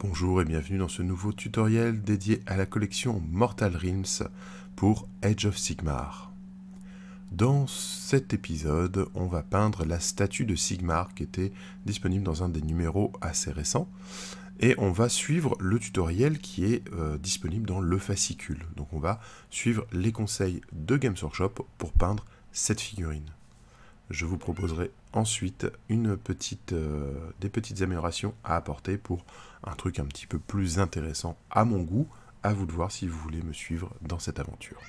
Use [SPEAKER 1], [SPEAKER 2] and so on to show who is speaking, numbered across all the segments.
[SPEAKER 1] Bonjour et bienvenue dans ce nouveau tutoriel dédié à la collection Mortal Realms pour Age of Sigmar. Dans cet épisode, on va peindre la statue de Sigmar qui était disponible dans un des numéros assez récents et on va suivre le tutoriel qui est disponible dans le fascicule. Donc on va suivre les conseils de Games Workshop pour peindre cette figurine. Je vous proposerai ensuite des petites améliorations à apporter pour un truc un petit peu plus intéressant à mon goût. À vous de voir si vous voulez me suivre dans cette aventure.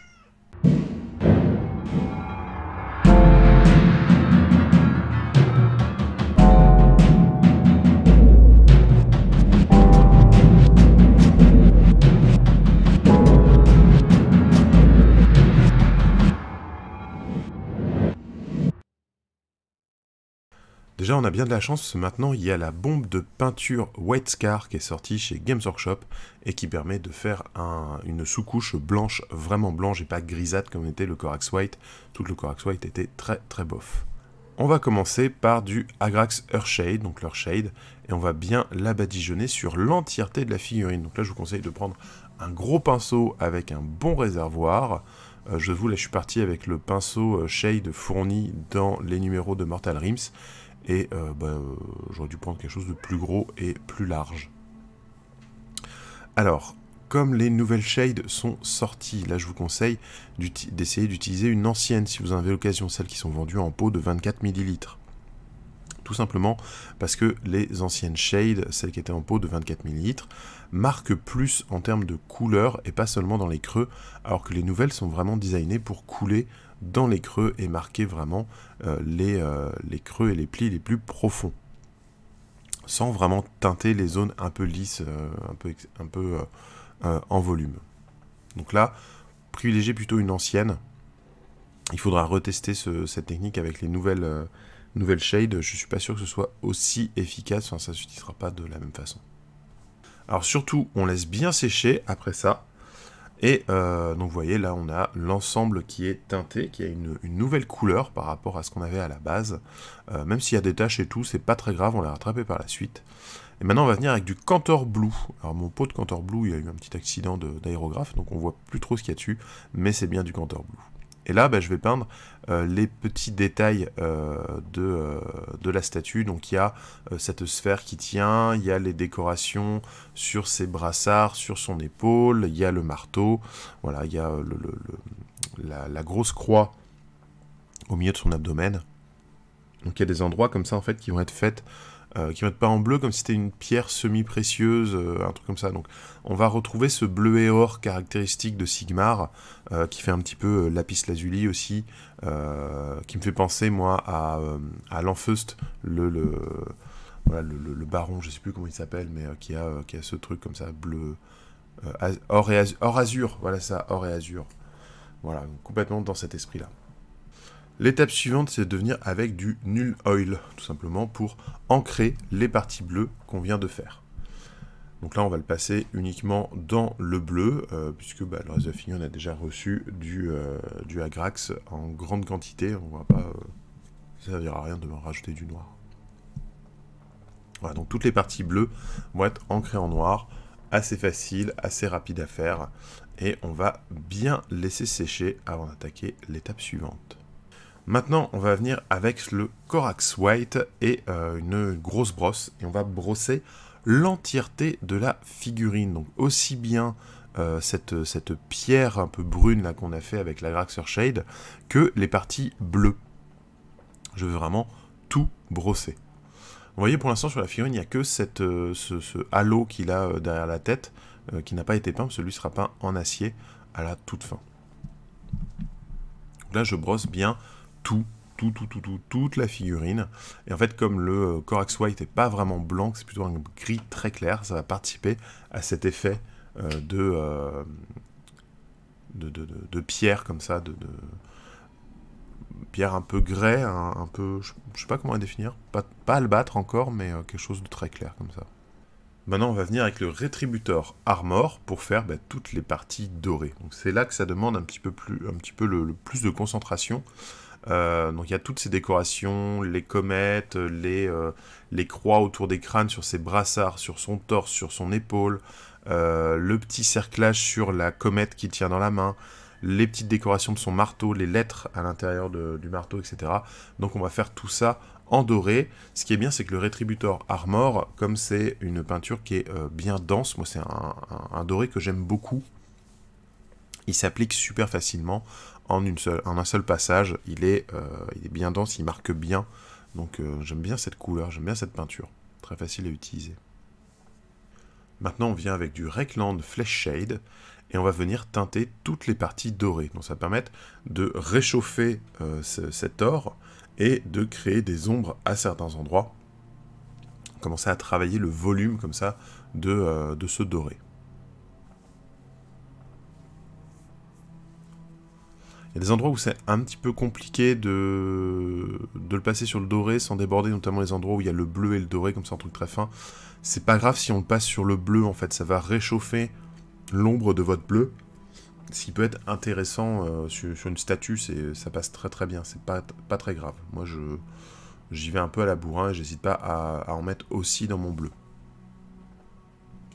[SPEAKER 1] Déjà, on a bien de la chance, parce que maintenant, il y a la bombe de peinture White Scar qui est sortie chez Games Workshop et qui permet de faire une sous-couche blanche, vraiment blanche et pas grisâtre comme était le Corax White. Tout le Corax White était très très bof. On va commencer par du Agrax Earthshade, donc l'Earthshade, et on va bien l'abadigeonner sur l'entièreté de la figurine. Donc là, je vous conseille de prendre un gros pinceau avec un bon réservoir. Je vous là, je suis parti avec le pinceau Shade fourni dans les numéros de Mortal Realms. Et j'aurais dû prendre quelque chose de plus gros et plus large. Alors, comme les nouvelles shades sont sorties, là je vous conseille d'essayer d'utiliser une ancienne si vous en avez l'occasion, celles qui sont vendues en pot de 24 ml. Tout simplement parce que les anciennes shades, celles qui étaient en pot de 24 ml, marquent plus en termes de couleur et pas seulement dans les creux, alors que les nouvelles sont vraiment designées pour couler dans les creux et marquer vraiment les creux et les plis les plus profonds, sans vraiment teinter les zones un peu lisses, un peu en volume. Donc là, privilégiez plutôt une ancienne. Il faudra retester cette technique avec les nouvelles shades. Je suis pas sûr que ce soit aussi efficace, enfin, ça ne s'utilisera pas de la même façon. Alors surtout, on laisse bien sécher après ça. Et donc vous voyez, là on a l'ensemble qui est teinté, qui a une nouvelle couleur par rapport à ce qu'on avait à la base. Même s'il y a des taches et tout, c'est pas très grave, on l'a rattrapé par la suite. Et maintenant on va venir avec du Cantor Blue. Alors mon pot de Cantor Blue, il y a eu un petit accident d'aérographe, donc on voit plus trop ce qu'il y a dessus, mais c'est bien du Cantor Blue. Et là, je vais peindre les petits détails de la statue. Donc il y a cette sphère qui tient, il y a les décorations sur ses brassards, sur son épaule, il y a le marteau, voilà, il y a la grosse croix au milieu de son abdomen. Donc il y a des endroits comme ça en fait qui vont être faits, qui vont être peints en bleu comme si c'était une pierre semi-précieuse, un truc comme ça. Donc on va retrouver ce bleu et or caractéristique de Sigmar, qui fait un petit peu lapis lazuli aussi, qui me fait penser moi à Lanfeust, le baron, je sais plus comment il s'appelle, mais qui a ce truc comme ça, bleu, or azur, voilà ça, or et azur. Voilà, complètement dans cet esprit-là. L'étape suivante, c'est de venir avec du Null Oil, tout simplement, pour ancrer les parties bleues qu'on vient de faire. Donc là, on va le passer uniquement dans le bleu, puisque le reste de la figure, on a déjà reçu du Agrax en grande quantité. On va pas, ça ne servira à rien de rajouter du noir. Voilà, donc toutes les parties bleues vont être ancrées en noir, assez facile, assez rapide à faire, et on va bien laisser sécher avant d'attaquer l'étape suivante. Maintenant, on va venir avec le Corax White et une grosse brosse, et on va brosser l'entièreté de la figurine. Donc aussi bien cette pierre un peu brune là qu'on a fait avec la Agrax Earthshade que les parties bleues. Je veux vraiment tout brosser. Vous voyez, pour l'instant sur la figurine, il n'y a que ce halo qu'il a derrière la tête qui n'a pas été peint, celui sera peint en acier à la toute fin. Donc là, je brosse bien toute la figurine. Et en fait, comme le Corax White n'est pas vraiment blanc, c'est plutôt un gris très clair, ça va participer à cet effet de pierre comme ça, de pierre un peu grès, un peu, je sais pas comment la définir, pas albâtre encore, mais quelque chose de très clair comme ça. Maintenant, on va venir avec le Retributor Armor pour faire toutes les parties dorées. Donc c'est là que ça demande un petit peu le plus de concentration. Donc il y a toutes ces décorations, les comètes, les croix autour des crânes, sur ses brassards, sur son torse, sur son épaule, le petit cerclage sur la comète qu'il tient dans la main, les petites décorations de son marteau, les lettres à l'intérieur du marteau, etc. Donc on va faire tout ça en doré. Ce qui est bien, c'est que le Rétributor Armor, comme c'est une peinture qui est bien dense, moi c'est un doré que j'aime beaucoup, il s'applique super facilement en un seul passage. Il est bien dense, il marque bien. Donc j'aime bien cette couleur, j'aime bien cette peinture. Très facile à utiliser. Maintenant, on vient avec du Reikland Flesh Shade et on va venir teinter toutes les parties dorées. Donc ça va permettre de réchauffer cet or et de créer des ombres à certains endroits. Commencer à travailler le volume comme ça de ce doré. Il y a des endroits où c'est un petit peu compliqué de le passer sur le doré sans déborder, notamment les endroits où il y a le bleu et le doré, comme ça un truc très fin. C'est pas grave si on le passe sur le bleu, en fait, ça va réchauffer l'ombre de votre bleu. Ce qui peut être intéressant sur une statue, ça passe très très bien, c'est pas très grave. Moi j'y vais un peu à la bourrin et j'hésite pas à en mettre aussi dans mon bleu.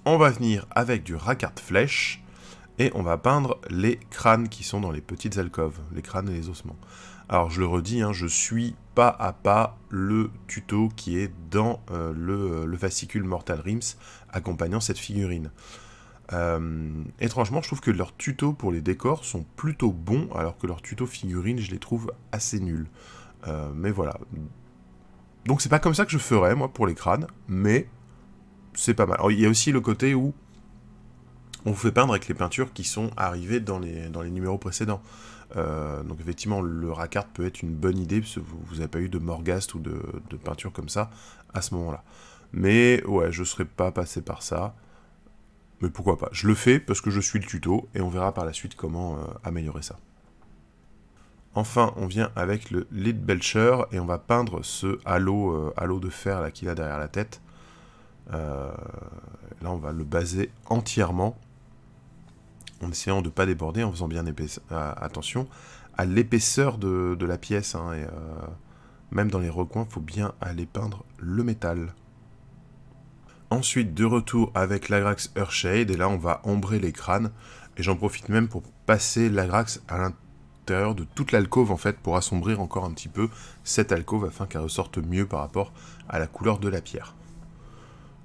[SPEAKER 1] On va venir avec du Rackard Flèche. Et on va peindre les crânes qui sont dans les petites alcôves, les crânes et les ossements. Alors je le redis, hein, je suis pas à pas le tuto qui est dans le fascicule Mortal Realms accompagnant cette figurine. Étrangement, je trouve que leurs tutos pour les décors sont plutôt bons, alors que leurs tutos figurines, je les trouve assez nuls. Mais voilà. Donc c'est pas comme ça que je ferais, moi, pour les crânes, mais c'est pas mal. Alors, il y a aussi le côté où on vous fait peindre avec les peintures qui sont arrivées dans les numéros précédents. Donc effectivement, le Rackard peut être une bonne idée, parce que vous n'avez pas eu de Morghast ou de peinture comme ça à ce moment-là. Mais ouais, je ne serais pas passé par ça. Mais pourquoi pas. Je le fais parce que je suis le tuto, et on verra par la suite comment améliorer ça. Enfin, on vient avec le Leadbelcher, et on va peindre ce halo de fer là qu'il a derrière la tête. Là, on va le baser entièrement, en essayant de ne pas déborder, en faisant bien attention à l'épaisseur de la pièce, hein, et même dans les recoins, il faut bien aller peindre le métal. Ensuite, de retour avec l'Agrax Earthshade, et là on va ombrer les crânes, et j'en profite même pour passer l'Agrax à l'intérieur de toute l'alcôve, en fait, pour assombrir encore un petit peu cette alcôve, afin qu'elle ressorte mieux par rapport à la couleur de la pierre.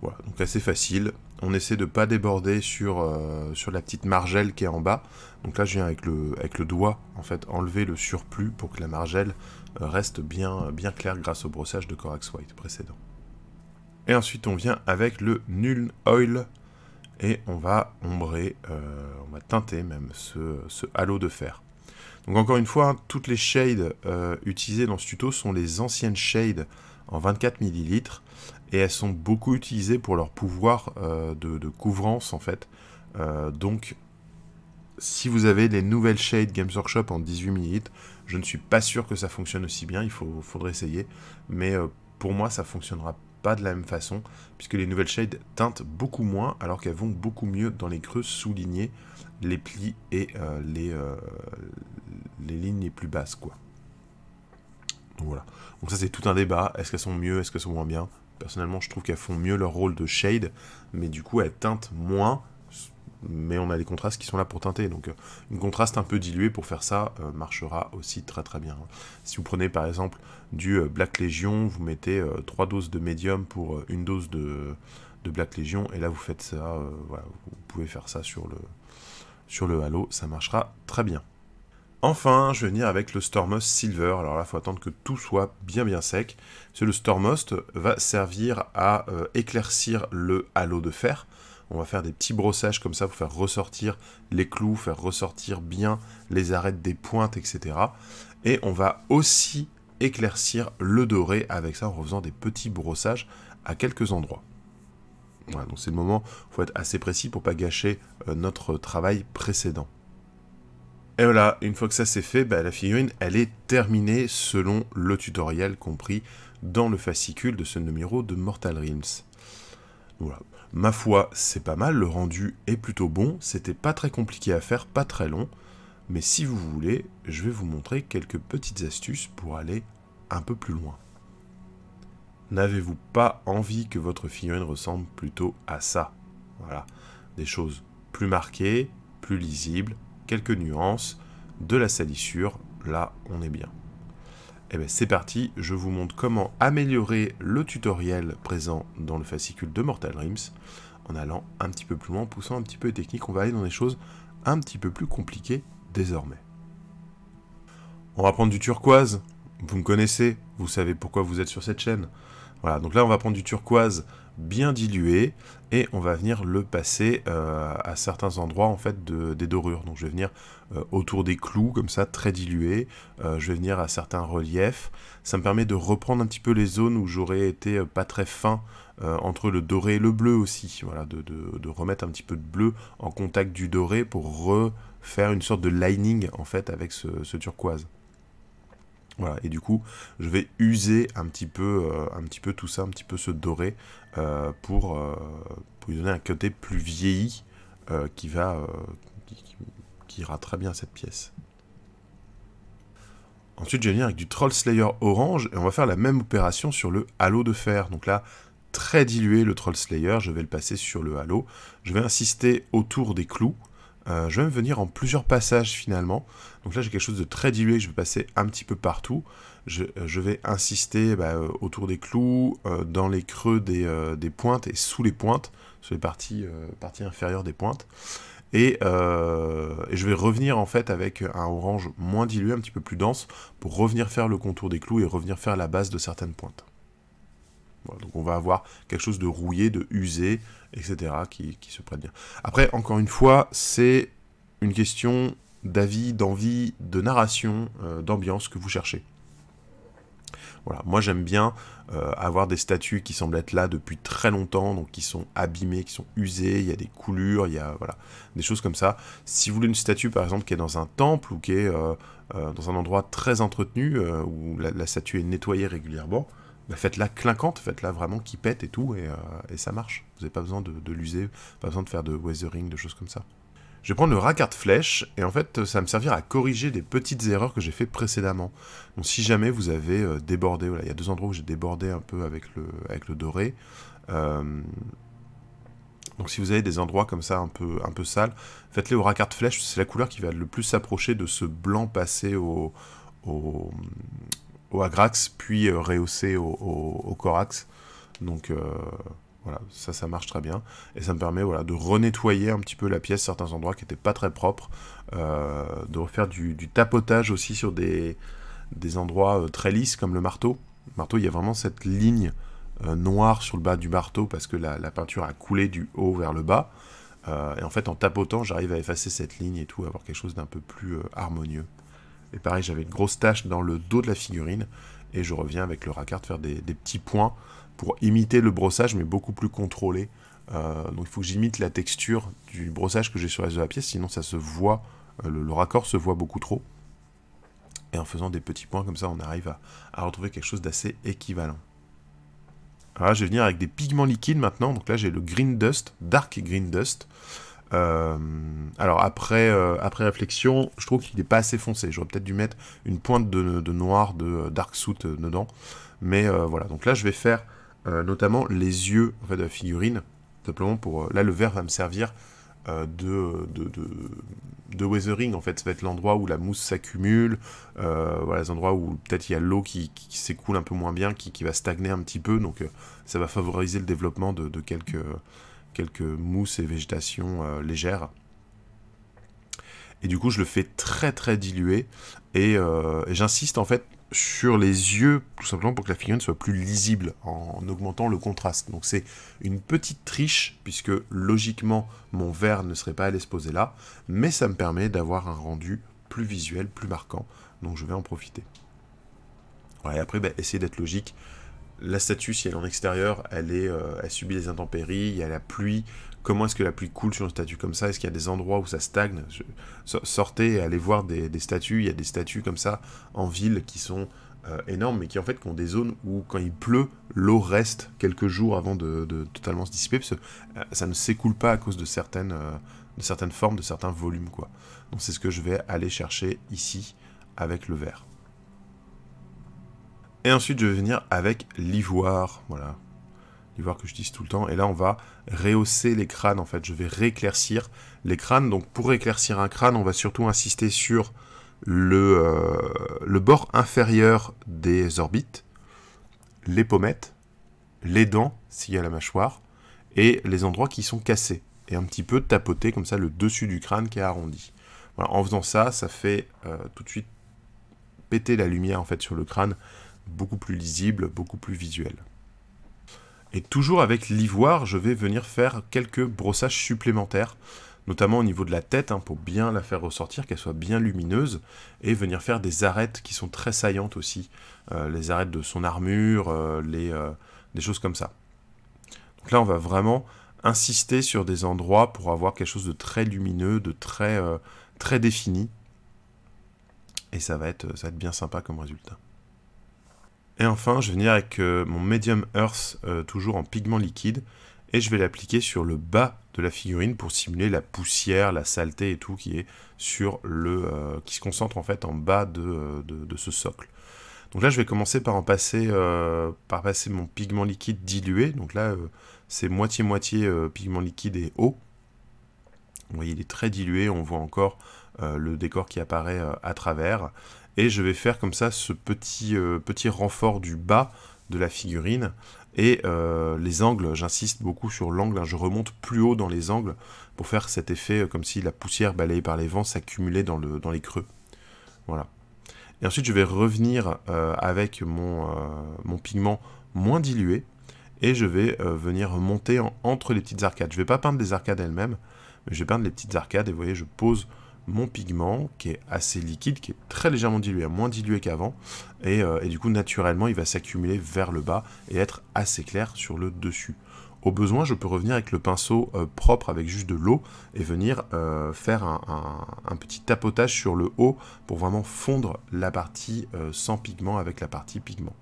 [SPEAKER 1] Voilà, donc assez facile. On essaie de ne pas déborder sur la petite margelle qui est en bas. Donc là, je viens avec le doigt, en fait, enlever le surplus pour que la margelle reste bien claire grâce au brossage de Corax White précédent. Et ensuite, on vient avec le Nuln Oil et on va ombrer, on va teinter même ce halo de fer. Donc encore une fois, hein, toutes les shades utilisées dans ce tuto sont les anciennes shades en 24 ml. Et elles sont beaucoup utilisées pour leur pouvoir de couvrance, en fait. Donc, si vous avez les nouvelles shades Games Workshop en 18 ml, je ne suis pas sûr que ça fonctionne aussi bien, faudrait essayer. Mais pour moi, ça ne fonctionnera pas de la même façon, puisque les nouvelles shades teintent beaucoup moins, alors qu'elles vont beaucoup mieux dans les creux souligner les plis et les lignes les plus basses, quoi. Donc voilà. Donc ça, c'est tout un débat. Est-ce qu'elles sont mieux, est-ce qu'elles sont moins bien ? Personnellement, je trouve qu'elles font mieux leur rôle de shade, mais du coup, elles teintent moins, mais on a les contrastes qui sont là pour teinter. Donc, une contraste un peu diluée pour faire ça marchera aussi très très bien. Si vous prenez par exemple du Black Legion, vous mettez 3 doses de médium pour une dose de Black Legion, et là vous faites ça, voilà, vous pouvez faire ça sur le halo, ça marchera très bien. Enfin, je vais venir avec le Stormmost Silver. Alors là, il faut attendre que tout soit bien sec. Parce que le Stormmost va servir à éclaircir le halo de fer. On va faire des petits brossages comme ça pour faire ressortir les clous, faire ressortir bien les arêtes des pointes, etc. Et on va aussi éclaircir le doré avec ça en refaisant des petits brossages à quelques endroits. Voilà, donc c'est le moment, il faut être assez précis pour ne pas gâcher notre travail précédent. Et voilà, une fois que ça c'est fait, la figurine, elle est terminée selon le tutoriel compris dans le fascicule de ce numéro de Mortal Realms. Voilà. Ma foi, c'est pas mal, le rendu est plutôt bon, c'était pas très compliqué à faire, pas très long, Mais si vous voulez, je vais vous montrer quelques petites astuces pour aller un peu plus loin. N'avez-vous pas envie que votre figurine ressemble plutôt à ça? Voilà, des choses plus marquées, plus lisibles, quelques nuances, de la salissure, là on est bien. Et bien c'est parti, je vous montre comment améliorer le tutoriel présent dans le fascicule de Mortal Dreams, en allant un petit peu plus loin, en poussant un petit peu les techniques, on va aller dans des choses un petit peu plus compliquées désormais. On va prendre du turquoise, vous me connaissez, vous savez pourquoi vous êtes sur cette chaîne. Voilà, donc là on va prendre du turquoise bien dilué et on va venir le passer à certains endroits en fait des dorures. Donc je vais venir autour des clous comme ça très dilué, je vais venir à certains reliefs. Ça me permet de reprendre un petit peu les zones où j'aurais été pas très fin entre le doré et le bleu aussi. Voilà, de remettre un petit peu de bleu en contact du doré pour refaire une sorte de lining en fait avec ce turquoise. Voilà, et du coup, je vais user un petit peu tout ça, un petit peu ce doré, pour lui donner un côté plus vieilli qui ira très bien à cette pièce. Ensuite, je vais venir avec du Troll Slayer orange, et on va faire la même opération sur le halo de fer. Donc là, très dilué le Troll Slayer, je vais le passer sur le halo. Je vais insister autour des clous. Je vais me venir en plusieurs passages finalement. Donc là j'ai quelque chose de très dilué que je vais passer un petit peu partout. Je vais insister autour des clous, dans les creux des pointes et sous les pointes, sur les parties inférieures des pointes. Et je vais revenir en fait avec un orange moins dilué, un petit peu plus dense, pour revenir faire le contour des clous et revenir faire la base de certaines pointes. Voilà, donc on va avoir quelque chose de rouillé, de usé, etc. qui se prête bien. Après, encore une fois, c'est une question d'avis, d'envie, de narration, d'ambiance que vous cherchez. Voilà, moi j'aime bien avoir des statues qui semblent être là depuis très longtemps, donc qui sont abîmées, qui sont usées, il y a des coulures, il y a voilà, des choses comme ça. Si vous voulez une statue par exemple qui est dans un temple ou qui est dans un endroit très entretenu, où la statue est nettoyée régulièrement, faites-la clinquante, faites-la vraiment qui pète et tout, et ça marche. Vous n'avez pas besoin de l'user, pas besoin de faire de weathering, de choses comme ça. Je vais prendre le racard flèche, et en fait, ça va me servir à corriger des petites erreurs que j'ai fait précédemment. Donc si jamais vous avez débordé, voilà, il y a deux endroits où j'ai débordé un peu avec le doré. Donc si vous avez des endroits comme ça un peu sales, faites-les au racard flèche, c'est la couleur qui va le plus s'approcher de ce blanc passé au agrax, puis rehaussé au corax. Donc voilà, ça marche très bien. Et ça me permet voilà, de renettoyer un petit peu la pièce, certains endroits qui n'étaient pas très propres, de refaire du tapotage aussi sur des endroits très lisses, comme le marteau. Le marteau, il y a vraiment cette ligne noire sur le bas du marteau, parce que la peinture a coulé du haut vers le bas. Et en fait, en tapotant, j'arrive à effacer cette ligne et tout, à avoir quelque chose d'un peu plus harmonieux. Et pareil, j'avais une grosse tache dans le dos de la figurine, et je reviens avec le racard faire des petits points pour imiter le brossage, mais beaucoup plus contrôlé. Donc il faut que j'imite la texture du brossage que j'ai sur le reste de la pièce, sinon ça se voit, le raccord se voit beaucoup trop. Et en faisant des petits points comme ça, on arrive à retrouver quelque chose d'assez équivalent. Alors là, je vais venir avec des pigments liquides maintenant. Donc là, j'ai le Green Dust, Dark Green Dust. Alors après réflexion, je trouve qu'il n'est pas assez foncé. J'aurais peut-être dû mettre une pointe de noir de Dark Soot dedans. Mais voilà, donc là je vais faire notamment les yeux en fait, de la figurine. Simplement pour... là le vert va me servir de weathering en fait. Ça va être l'endroit où la mousse s'accumule. Voilà, les endroits où peut-être il y a l'eau qui s'écoule un peu moins bien, qui va stagner un petit peu. Donc ça va favoriser le développement de quelques mousses et végétations légères. Et du coup, je le fais très très dilué. Et j'insiste en fait sur les yeux, tout simplement pour que la figurine soit plus lisible, en augmentant le contraste. Donc c'est une petite triche, puisque logiquement, mon vert ne serait pas allé se poser là. Mais ça me permet d'avoir un rendu plus visuel, plus marquant. Donc je vais en profiter. Voilà, et après, essayez d'être logique. La statue, si elle est en extérieur, elle subit les intempéries, il y a la pluie. Comment est-ce que la pluie coule sur une statue comme ça? Est-ce qu'il y a des endroits où ça stagne? Sortez et allez voir des statues. Il y a des statues comme ça en ville qui sont énormes, mais qui en fait ont des zones où quand il pleut, l'eau reste quelques jours avant de totalement se dissiper, parce que ça ne s'écoule pas à cause de certaines formes, de certains volumes, quoi. Donc c'est ce que je vais aller chercher ici avec le verre. Et ensuite je vais venir avec l'ivoire, voilà. L'ivoire que j'utilise tout le temps, et là on va rehausser les crânes, en fait, je vais rééclaircir les crânes. Donc pour éclaircir un crâne, on va surtout insister sur le bord inférieur des orbites, les pommettes, les dents, s'il y a la mâchoire, et les endroits qui sont cassés. Et un petit peu tapoter comme ça le dessus du crâne qui est arrondi. Voilà, en faisant ça, ça fait tout de suite péter la lumière en fait sur le crâne, beaucoup plus lisible, beaucoup plus visuel. Et toujours avec l'ivoire, je vais venir faire quelques brossages supplémentaires, notamment au niveau de la tête, pour bien la faire ressortir, qu'elle soit bien lumineuse, et venir faire des arêtes qui sont très saillantes aussi, les arêtes de son armure, des choses comme ça. Donc là, on va vraiment insister sur des endroits pour avoir quelque chose de très lumineux, de très défini, et ça va être bien sympa comme résultat. Et enfin, je vais venir avec mon Medium Earth, toujours en pigment liquide, et je vais l'appliquer sur le bas de la figurine pour simuler la poussière, la saleté et tout qui est sur qui se concentre en fait en bas de ce socle. Donc là, je vais commencer par passer mon pigment liquide dilué. Donc là, c'est moitié-moitié pigment liquide et eau. Vous voyez, il est très dilué, on voit encore le décor qui apparaît à travers. Et je vais faire comme ça ce petit renfort du bas de la figurine. Et les angles, j'insiste beaucoup sur l'angle, je remonte plus haut dans les angles pour faire cet effet comme si la poussière balayée par les vents s'accumulait dans les creux. Voilà. Et ensuite, je vais revenir avec mon pigment moins dilué et je vais venir monter entre les petites arcades. Je ne vais pas peindre les arcades elles-mêmes, mais je vais peindre les petites arcades et vous voyez, je pose mon pigment qui est assez liquide, qui est très légèrement dilué, moins dilué qu'avant, et du coup naturellement il va s'accumuler vers le bas et être assez clair sur le dessus. Au besoin, je peux revenir avec le pinceau propre avec juste de l'eau et venir faire un petit tapotage sur le haut pour vraiment fondre la partie sans pigment avec la partie pigment.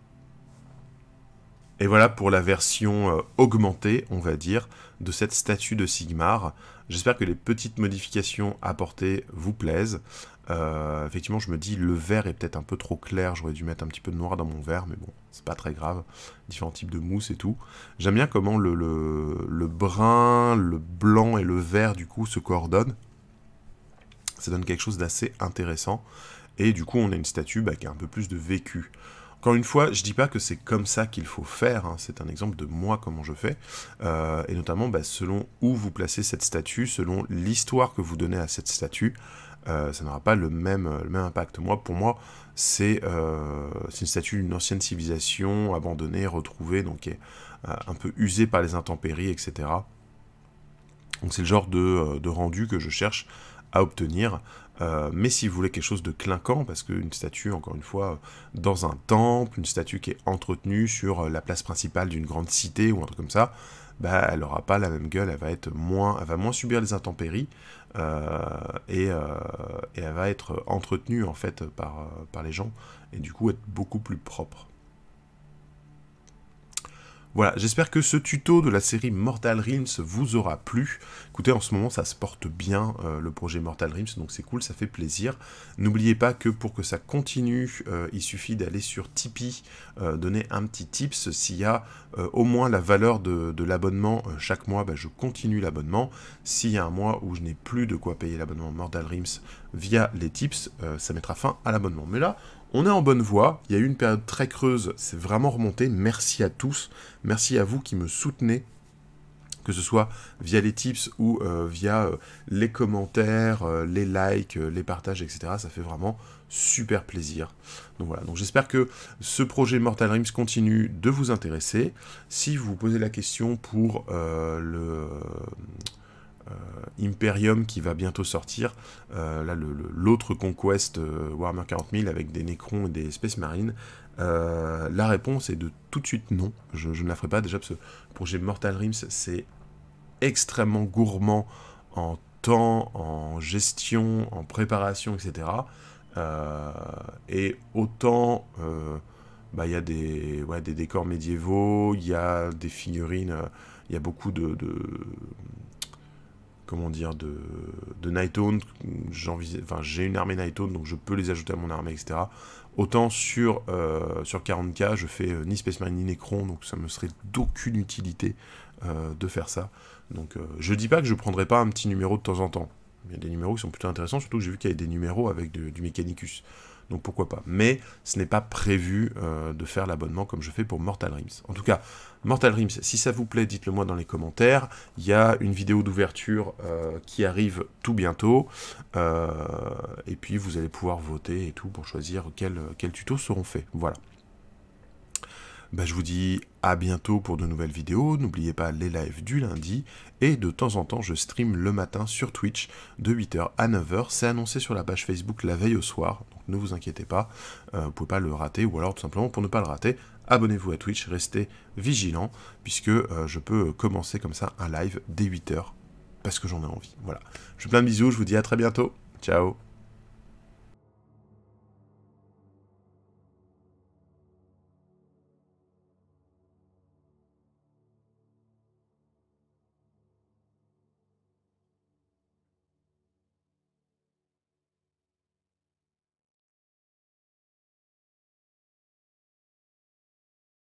[SPEAKER 1] Et voilà pour la version augmentée, on va dire, de cette statue de Sigmar. J'espère que les petites modifications apportées vous plaisent. Effectivement, je me dis, le vert est peut-être un peu trop clair, j'aurais dû mettre un petit peu de noir dans mon verre, mais bon, c'est pas très grave. Différents types de mousse et tout. J'aime bien comment le brun, le blanc et le vert, du coup, se coordonnent. Ça donne quelque chose d'assez intéressant. Et du coup, on a une statue qui a un peu plus de vécu. Encore une fois, je dis pas que c'est comme ça qu'il faut faire, c'est un exemple de moi, comment je fais, et notamment selon où vous placez cette statue, selon l'histoire que vous donnez à cette statue, ça n'aura pas le même impact. Pour moi, c'est une statue d'une ancienne civilisation, abandonnée, retrouvée, donc qui est un peu usée par les intempéries, etc. Donc c'est le genre de rendu que je cherche à obtenir, mais si vous voulez quelque chose de clinquant, parce qu'une statue, encore une fois, dans un temple, une statue qui est entretenue sur la place principale d'une grande cité ou un truc comme ça, elle n'aura pas la même gueule, elle va moins subir les intempéries, et elle va être entretenue en fait par les gens, et du coup être beaucoup plus propre. Voilà, j'espère que ce tuto de la série Mortal Realms vous aura plu. Écoutez, en ce moment, ça se porte bien, le projet Mortal Realms, donc c'est cool, ça fait plaisir. N'oubliez pas que pour que ça continue, il suffit d'aller sur Tipeee, donner un petit tips. S'il y a au moins la valeur de l'abonnement chaque mois, je continue l'abonnement. S'il y a un mois où je n'ai plus de quoi payer l'abonnement Mortal Realms via les tips, ça mettra fin à l'abonnement. Mais là, on est en bonne voie, il y a eu une période très creuse, c'est vraiment remonté, merci à tous, merci à vous qui me soutenez, que ce soit via les tips ou via les commentaires, les likes, les partages, etc. Ça fait vraiment super plaisir. Donc voilà, donc j'espère que ce projet Mortal Realms continue de vous intéresser. Si vous vous posez la question pour Imperium qui va bientôt sortir, là l'autre Conquest Warhammer 40 000 avec des Necrons et des Space Marines, la réponse est de tout de suite non, je ne la ferai pas déjà parce que le projet Mortal Realms c'est extrêmement gourmand en temps, en gestion, en préparation, etc. Et autant bah, y a des décors médiévaux, il y a des figurines, il y a beaucoup comment dire, de Nighthaunt. J'ai une armée Nighthaunt, donc je peux les ajouter à mon armée, etc. Autant sur 40K, je fais ni Space Marine ni Necron, donc ça me serait d'aucune utilité de faire ça. Donc je dis pas que je prendrais pas un petit numéro de temps en temps. Il y a des numéros qui sont plutôt intéressants, surtout que j'ai vu qu'il y avait des numéros avec du Mechanicus. Donc pourquoi pas. Mais ce n'est pas prévu de faire l'abonnement comme je fais pour Mortal Realms. En tout cas, Mortal Realms, si ça vous plaît, dites-le moi dans les commentaires. Il y a une vidéo d'ouverture qui arrive tout bientôt. Et puis vous allez pouvoir voter et tout pour choisir quels tutos seront faits. Voilà. Bah, je vous dis à bientôt pour de nouvelles vidéos. N'oubliez pas les lives du lundi. Et de temps en temps, je stream le matin sur Twitch de 8h à 9h. C'est annoncé sur la page Facebook la veille au soir. Donc ne vous inquiétez pas, vous ne pouvez pas le rater. Ou alors tout simplement pour ne pas le rater, abonnez-vous à Twitch, restez vigilants. Puisque je peux commencer comme ça un live dès 8h. Parce que j'en ai envie. Voilà. Je vous fais plein de bisous, je vous dis à très bientôt. Ciao.